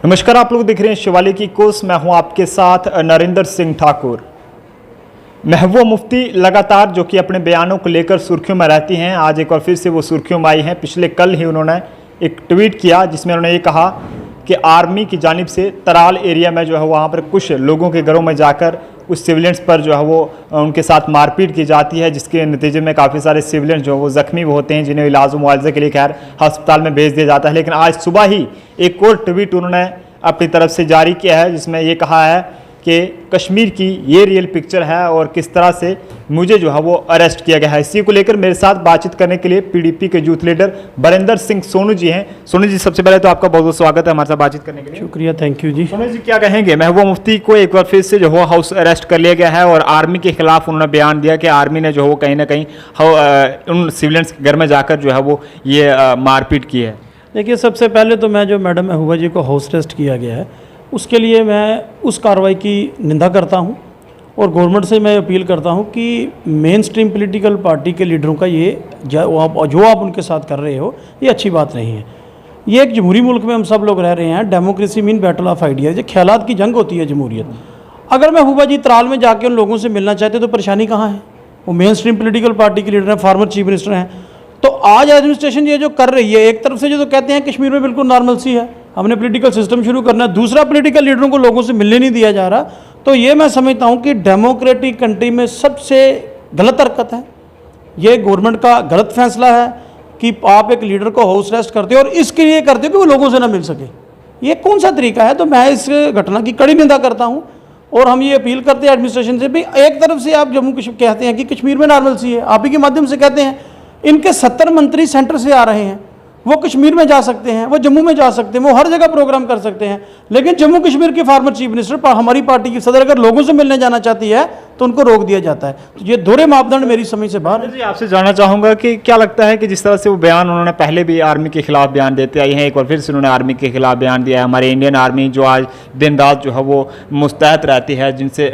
नमस्कार, आप लोग देख रहे हैं शिवालिक की कोस। मैं हूं आपके साथ नरेंद्र सिंह ठाकुर। महबूबा मुफ्ती लगातार जो कि अपने बयानों को लेकर सुर्खियों में रहती हैं, आज एक बार फिर से वो सुर्खियों में आई हैं। पिछले कल ही उन्होंने एक ट्वीट किया जिसमें उन्होंने ये कहा कि आर्मी की जानिब से तराल एरिया में जो है वहाँ पर कुछ लोगों के घरों में जाकर कुछ सिविलियंस पर जो है वो उनके साथ मारपीट की जाती है, जिसके नतीजे में काफ़ी सारे सिविलियंस जो है वो ज़ख्मी भी होते हैं, जिन्हें इलाज मुआवजे के लिए खैर अस्पताल में भेज दिया जाता है। लेकिन आज सुबह ही एक और ट्वीट उन्होंने अपनी तरफ से जारी किया है जिसमें ये कहा है कि कश्मीर की ये रियल पिक्चर है और किस तरह से मुझे जो है वो अरेस्ट किया गया है। इसी को लेकर मेरे साथ बातचीत करने के लिए पीडीपी के यूथ लीडर बरिंदर सिंह सोनू जी हैं। सोनू जी, सबसे पहले तो आपका बहुत बहुत स्वागत है हमारे साथ बातचीत करने के लिए। शुक्रिया, थैंक यू जी। सोनू जी, क्या कहेंगे? महबूबा मुफ्ती को एक बार फिर से जो है हाउस अरेस्ट कर लिया गया है और आर्मी के खिलाफ उन्होंने बयान दिया कि आर्मी ने जो है वो कहीं ना कहीं उन सिविलियंस के घर में जाकर जो है वो ये मारपीट की है। देखिए, सबसे पहले तो मैं जो मैडम महबूबा जी को हाउस अरेस्ट किया गया है उसके लिए मैं उस कार्रवाई की निंदा करता हूं और गवर्नमेंट से मैं अपील करता हूं कि मेन स्ट्रीम पॉलिटिकल पार्टी के लीडरों का ये जो आप उनके साथ कर रहे हो ये अच्छी बात नहीं है। ये एक जमहूरी मुल्क में हम सब लोग रह रहे हैं। Democracy mean battle of ideas, ये ख्यालात की जंग होती है जमहूरियत। अगर महबूबा जी तराल में जाके उन लोगों से मिलना चाहते तो परेशानी कहाँ है? वो मेन स्ट्रीम पॉलिटिकल पार्टी के लीडर हैं, फार्मर चीफ मिनिस्टर हैं। तो आज एडमिनिस्ट्रेशन ये जो कर रही है, एक तरफ से जो तो कहते हैं कश्मीर में बिल्कुल नॉर्मल सी है, हमने पॉलिटिकल सिस्टम शुरू करना है, दूसरा पॉलिटिकल लीडरों को लोगों से मिलने नहीं दिया जा रहा। तो ये मैं समझता हूँ कि डेमोक्रेटिक कंट्री में सबसे गलत हरकत है। ये गवर्नमेंट का गलत फैसला है कि आप एक लीडर को हाउस अरेस्ट करते हो और इसके लिए करते हो कि वो लोगों से ना मिल सके। ये कौन सा तरीका है? तो मैं इस घटना की कड़ी निंदा करता हूँ और हम ये अपील करते हैं एडमिनिस्ट्रेशन से भी। एक तरफ से आप जम्मू कश्मीर कहते हैं कि कश्मीर में नॉर्मल सी है, आप ही के माध्यम से कहते हैं इनके 70 मंत्री सेंटर से आ रहे हैं, वो कश्मीर में जा सकते हैं, वो जम्मू में जा सकते हैं, वो हर जगह प्रोग्राम कर सकते हैं। लेकिन जम्मू कश्मीर के फार्मर चीफ मिनिस्टर हमारी पार्टी की सदर अगर लोगों से मिलने जाना चाहती है तो उनको रोक दिया जाता है। तो ये दोहरे मापदंड मेरी समझ से बाहर है। जी, आपसे जानना चाहूँगा कि क्या लगता है कि जिस तरह से वो बयान उन्होंने पहले भी आर्मी के खिलाफ बयान देते आए हैं, एक बार फिर से उन्होंने आर्मी के खिलाफ बयान दिया है। हमारे इंडियन आर्मी जो आज दिन रात जो है वो मुस्तैद रहती है, जिनसे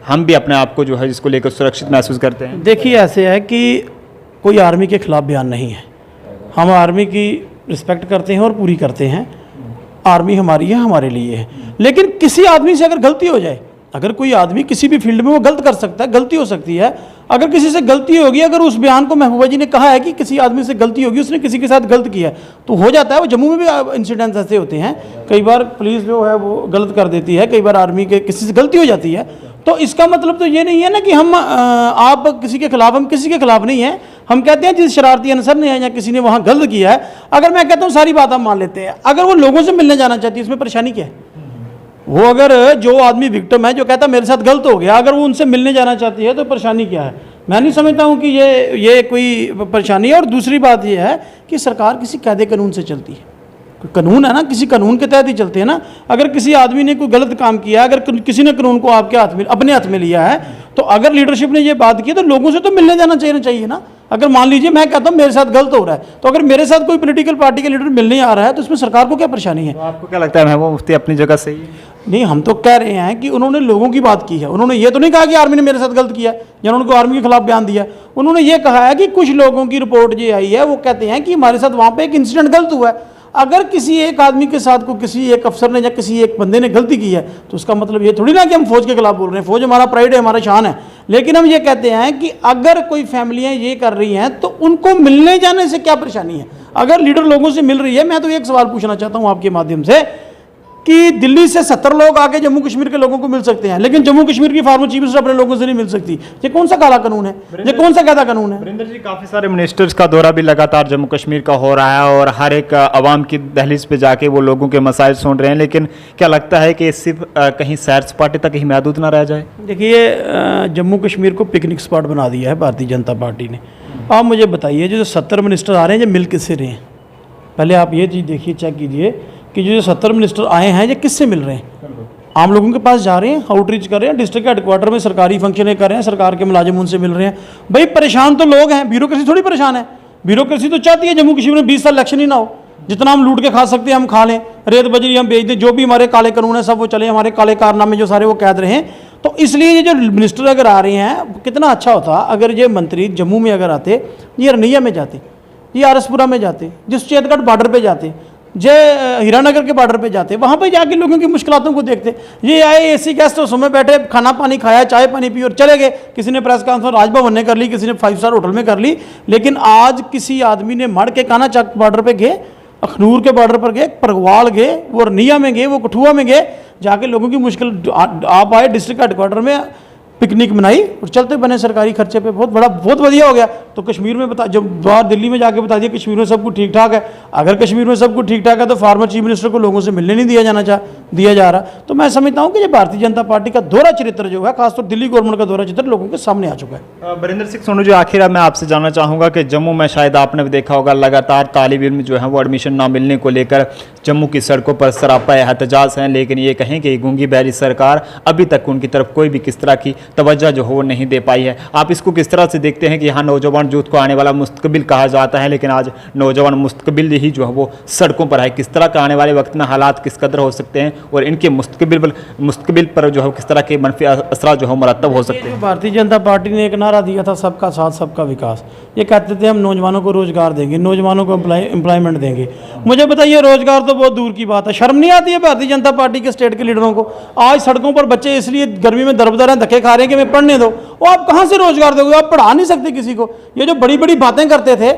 हम भी अपने आप को जो है जिसको लेकर सुरक्षित महसूस करते हैं। देखिए, ऐसे है कि कोई आर्मी के खिलाफ बयान नहीं है। हम आर्मी की रिस्पेक्ट करते हैं और पूरी करते हैं। आर्मी हमारी है, हमारे लिए है। लेकिन किसी आदमी से अगर गलती हो जाए, अगर कोई आदमी किसी भी फील्ड में वो गलत कर सकता है, गलती हो सकती है। अगर किसी से गलती होगी, अगर उस बयान को महबूबा जी ने कहा है कि किसी आदमी से गलती होगी, उसने किसी के साथ गलत किया है, तो हो जाता है। वो जम्मू में भी इंसिडेंट्स ऐसे होते हैं, कई बार पुलिस जो है वो गलत कर देती है, कई बार आर्मी के किसी से गलती हो जाती है। तो इसका मतलब तो ये नहीं है ना कि हम आप किसी के खिलाफ, हम किसी के खिलाफ नहीं है। हम कहते हैं जिस शरारती अनसर ने या किसी ने वहाँ गलत किया है, अगर मैं कहता हूँ सारी बात हम मान लेते हैं, अगर वो लोगों से मिलने जाना चाहती है इसमें परेशानी क्या है? वो अगर जो आदमी विक्टिम है जो कहता है मेरे साथ गलत हो गया, अगर वो उनसे मिलने जाना चाहती है तो परेशानी क्या है? मैं नहीं समझता हूँ कि ये कोई परेशानी है। और दूसरी बात ये है कि सरकार किसी कायदे कानून से चलती है। कानून है ना, किसी कानून के तहत ही चलते हैं ना। अगर किसी आदमी ने कोई गलत काम किया, अगर किसी ने कानून को आपके हाथ में अपने हाथ में लिया है, तो अगर लीडरशिप ने ये बात की तो लोगों से तो मिलने जाना चाहिए ना। अगर मान लीजिए मैं कहता हूँ मेरे साथ गलत हो रहा है, तो अगर मेरे साथ कोई पॉलिटिकल पार्टी के लीडर मिलने आ रहा है तो इसमें सरकार को क्या परेशानी है? तो आपको क्या लगता है महबूबा मुफ्ती अपनी जगह सही है? नहीं, हम तो कह रहे हैं कि उन्होंने लोगों की बात की है। उन्होंने ये तो नहीं कहा कि आर्मी ने मेरे साथ गलत किया या उनको आर्मी के खिलाफ बयान दिया। उन्होंने ये कहा है कि कुछ लोगों की रिपोर्ट ये आई है, वो कहते हैं कि हमारे साथ वहाँ पे एक इंसिडेंट गलत हुआ है। अगर किसी एक आदमी के साथ को किसी एक अफसर ने या किसी एक बंदे ने गलती की है तो उसका मतलब ये थोड़ी ना कि हम फौज के खिलाफ बोल रहे हैं। फौज हमारा प्राइड है, हमारा शान है। लेकिन हम ये कहते हैं कि अगर कोई फैमिलियां ये कर रही हैं तो उनको मिलने जाने से क्या परेशानी है? अगर लीडर लोगों से मिल रही है, मैं तो एक सवाल पूछना चाहता हूं आपके माध्यम से कि दिल्ली से 70 लोग आके जम्मू कश्मीर के लोगों को मिल सकते हैं, लेकिन जम्मू कश्मीर की फार्मर चीफ मिनिस्टर अपने लोगों से नहीं मिल सकती। ये कौन सा काला कानून है? ये कौन सा कायदा कानून है? वरिंदर जी, काफ़ी सारे मिनिस्टर्स का दौरा भी लगातार जम्मू कश्मीर का हो रहा है और हर एक आवाम की दहलीज पे जाके वो लोगों के मसाइल सुन रहे हैं। लेकिन क्या लगता है कि सिर्फ कहीं सैर सपाटे तक ही महदूद ना रह जाए? देखिए, जम्मू कश्मीर को पिकनिक स्पॉट बना दिया है भारतीय जनता पार्टी ने। आप मुझे बताइए, जो 70 मिनिस्टर आ रहे हैं, जो मिल किससे रहे हैं? पहले आप ये चीज़ देखिए, चेक कीजिए कि जो 70 मिनिस्टर आए हैं ये किससे मिल रहे हैं? आम लोगों के पास जा रहे हैं, आउटरीच कर रहे हैं, डिस्ट्रिक्ट हेडक्वार्टर में सरकारी फंक्शन कर रहे हैं, सरकार के मुलाजिम उनसे मिल रहे हैं। भाई परेशान तो लोग हैं, ब्यूरोक्रेसी थोड़ी परेशान है। ब्यूरोक्रेसी तो चाहती है जम्मू कश्मीर में 20 साल इलेक्शन ही ना हो, जितना हम लूट के खा सकते हैं हम खा लें, रेत बजरी हम बेच दें, जो भी हमारे काले कानून है सब वो चले, हमारे काले कारनामे जो सारे वो कैद रहे। तो इसलिए ये जो मिनिस्टर अगर आ रहे हैं, कितना अच्छा होता अगर ये मंत्री जम्मू में अगर आते, ये रनिया में जाते, ये आरसपुरा में जाते, जिस चेतगढ़ बॉर्डर पे जाते, जय हीरानगर के बॉर्डर पे जाते, वहाँ पे जाके लोगों की मुश्किलों को देखते। ये आए एसी गेस्ट हाउस में बैठे, खाना पानी खाया, चाय पानी पी और चले गए। किसी ने प्रेस कॉन्फ्रेंस राजभवन ने कर ली, किसी ने 5 स्टार होटल में कर ली। लेकिन आज किसी आदमी ने मड़ के काना चक बॉर्डर पे गए, अखनूर के बॉर्डर पर गए, परगवाल गए, वो रनिया में गए, वो कठुआ में गए, जाके लोगों की मुश्किल आप आए डिस्ट्रिक्ट हेडक्वार्टर में, पिकनिक मनाई और चलते बने सरकारी खर्चे पे। बहुत बढ़िया हो गया। तो कश्मीर में बता, जब बाहर दिल्ली में जाके बता दिया कश्मीर में सब कुछ ठीक ठाक है। अगर कश्मीर में सब कुछ ठीक ठाक है तो फॉर्मर चीफ मिनिस्टर को लोगों से मिलने नहीं दिया जा रहा। तो मैं समझता हूँ कि ये भारतीय जनता पार्टी का दोहरा चरित्र जो है, खासतौर दिल्ली गवर्नमेंट का दोहरा चरित्र लोगों के सामने आ चुका है। बरिंदर सिंह सोनू जी, आखिर मैं आपसे जानना चाहूँगा कि जम्मू में शायद आपने भी देखा होगा, लगातार तालिब इल्म जो है वो एडमिशन ना मिलने को लेकर जम्मू की सड़कों पर सरापा एहतजाज हैं। लेकिन ये कहें कि गूंगी बहरी सरकार अभी तक उनकी तरफ कोई भी किस तरह की तवज्जो जो हो नहीं दे पाई है। आप इसको किस तरह से देखते हैं कि यहाँ नौजवान यूथ को आने वाला मुस्तकबिल कहा जाता है, लेकिन आज नौजवान मुस्तकबिल ही जो है वो सड़कों पर है। किस तरह का आने वाले वक्त में हालात किस कदर हो सकते हैं और इनके मुस्तकबिल पर जो है किस तरह के मनफी असरात जो है मरतब हो सकते हैं? भारतीय जनता पार्टी ने एक नारा दिया था, सबका साथ सबका विकास। ये कहते थे हम नौजवानों को रोजगार देंगे, नौजवानों को एम्प्लॉयमेंट देंगे। मुझे बताइए, रोजगार तो बहुत दूर की बात है। शर्म नहीं आती है भारतीय जनता पार्टी के स्टेट के लीडरों को? आज सड़कों पर बच्चे इसलिए गर्मी में दरबदर हैं, धक्के खा रहे हैं कि मैं पढ़ने दो। वो आप कहाँ से रोजगार दोगे? आप पढ़ा नहीं सकते किसी को। ये जो बड़ी बड़ी बातें करते थे,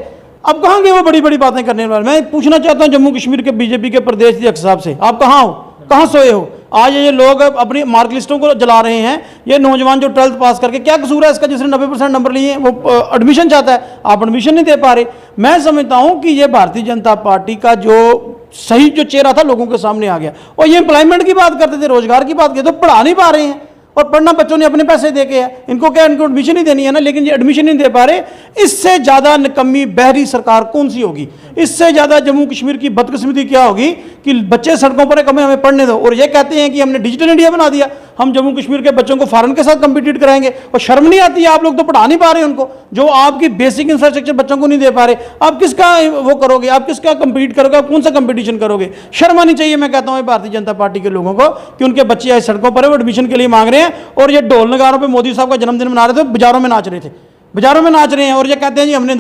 अब कहाँ गए वो बड़ी बड़ी बातें करने वाले? मैं पूछना चाहता हूँ जम्मू कश्मीर के बीजेपी के प्रदेश अध्यक्ष साहब से, आप कहाँ हो, कहाँ सोए हो? आज ये लोग अपनी मार्क लिस्टों को जला रहे हैं। ये नौजवान जो 12th पास करके, क्या कसूर है इसका जिसने 90% नंबर लिए हैं, वो एडमिशन चाहता है, आप एडमिशन नहीं दे पा रहे। मैं समझता हूँ कि ये भारतीय जनता पार्टी का जो सही जो चेहरा था लोगों के सामने आ गया। और ये एम्प्लॉयमेंट की बात करते थे, रोजगार की बात करते, तो पढ़ा नहीं पा रहे हैं। और पढ़ना बच्चों ने अपने पैसे दे के है, इनको क्या, इनको एडमिशन ही देनी है ना, लेकिन ये एडमिशन नहीं दे पा रहे। इससे ज़्यादा निकम्मी बहरी सरकार कौन सी होगी? इससे ज़्यादा जम्मू कश्मीर की बदकिस्मती क्या होगी कि बच्चे सड़कों पर कमें हमें पढ़ने दो, और ये कहते हैं कि हमने डिजिटल इंडिया बना दिया, हम जम्मू कश्मीर के बच्चों को फॉरेन के साथ कंपीट कराएंगे। और शर्म नहीं आती है? आप लोग तो पढ़ा नहीं पा रहे उनको, जो आपकी बेसिक इंफ्रास्ट्रक्चर बच्चों को नहीं दे पा रहे। आप किसका वो करोगे? आप किसका कंपीट करोगे? आप कौन सा कंपटीशन करोगे? शर्म आनी चाहिए। मैं कहता हूँ भारतीय जनता पार्टी के लोगों को कि उनके बच्चे आज सड़कों पर है, वो एडमिशन के लिए मांग रहे हैं। और ये ढोल नगारों पे मोदी साहब का जन्मदिन मना रहे थे, बाजारों में नाच रहे थे, बाजारों में नाच रहे हैं। और ये कहते हैं जी हमने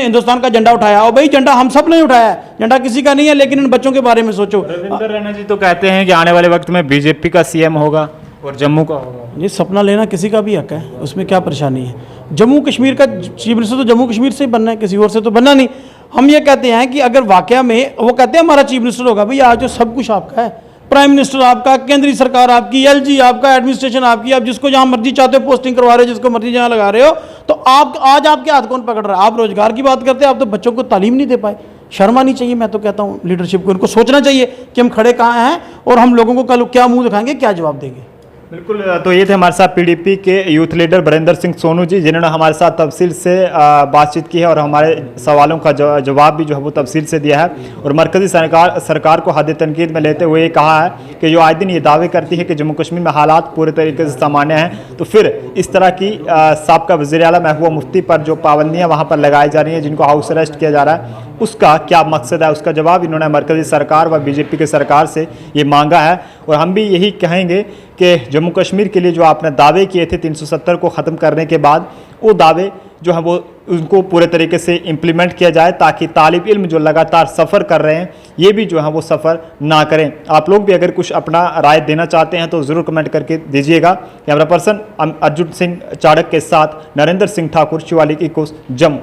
हिंदुस्तान का झंडा उठाया। और भाई झंडा हम सब ने उठाया है, झंडा किसी का नहीं है। लेकिन इन बच्चों के बारे में सोचो। रविंदर रैना जी तो कहते हैं कि आने वाले वक्त में बीजेपी का सीएम होगा और जम्मू का होगा। ये सपना लेना किसी का भी हक है, उसमें क्या परेशानी है? जम्मू कश्मीर का चीफ मिनिस्टर तो जम्मू कश्मीर से ही बनना है, किसी और से तो बनना नहीं। हम ये कहते हैं कि अगर वाकया में वो कहते हैं हमारा चीफ मिनिस्टर होगा, भैया आज जो सब कुछ आपका है, प्राइम मिनिस्टर आपका, केंद्रीय सरकार आपकी, एलजी आपका, एडमिनिस्ट्रेशन आपकी, आप जिसको जहां मर्जी चाहते हो पोस्टिंग करवा रहे हो, जिसको मर्जी जहां लगा रहे हो। तो आप आज आपके हाथ कौन पकड़ रहा है? आप रोजगार की बात करते हैं, आप तो बच्चों को तालीम नहीं दे पाए। शर्म आनी चाहिए। मैं तो कहता हूं लीडरशिप को, इनको सोचना चाहिए कि हम खड़े कहाँ हैं और हम लोगों को कल क्या मुंह दिखाएंगे, क्या जवाब देंगे। बिल्कुल। तो ये थे हमारे साथ पीडीपी के यूथ लीडर बरिंदर सिंह सोनू जी, जिन्होंने हमारे साथ तफसील से बातचीत की है और हमारे सवालों का जवाब भी जो है वो तफसील से दिया है। और मरकज़ी सरकार को हद तनकीद में लेते हुए कहा है कि जो आए दिन ये दावे करती है कि जम्मू कश्मीर में हालात पूरे तरीके से सामान्य हैं, तो फिर इस तरह की साबका वज़ीर आला महबूबा मुफ्ती पर जो पाबंदियाँ वहाँ पर लगाई जा रही हैं, जिनको हाउस अरेस्ट किया जा रहा है, उसका क्या मकसद है? उसका जवाब इन्होंने मरकज़ी सरकार व बीजेपी की सरकार से ये मांगा है। और हम भी यही कहेंगे कि जम्मू कश्मीर के लिए जो आपने दावे किए थे 370 को ख़त्म करने के बाद, वो दावे जो है वो उनको पूरे तरीके से इम्प्लीमेंट किया जाए, ताकि तालिब इल्म जो लगातार सफ़र कर रहे हैं ये भी जो है वो सफ़र ना करें। आप लोग भी अगर कुछ अपना राय देना चाहते हैं तो ज़रूर कमेंट करके दीजिएगा। कैमरा पर्सन अर्जुन सिंह चाड़क के साथ नरेंद्र सिंह ठाकुर, शिवालिक इकोस, जम्मू।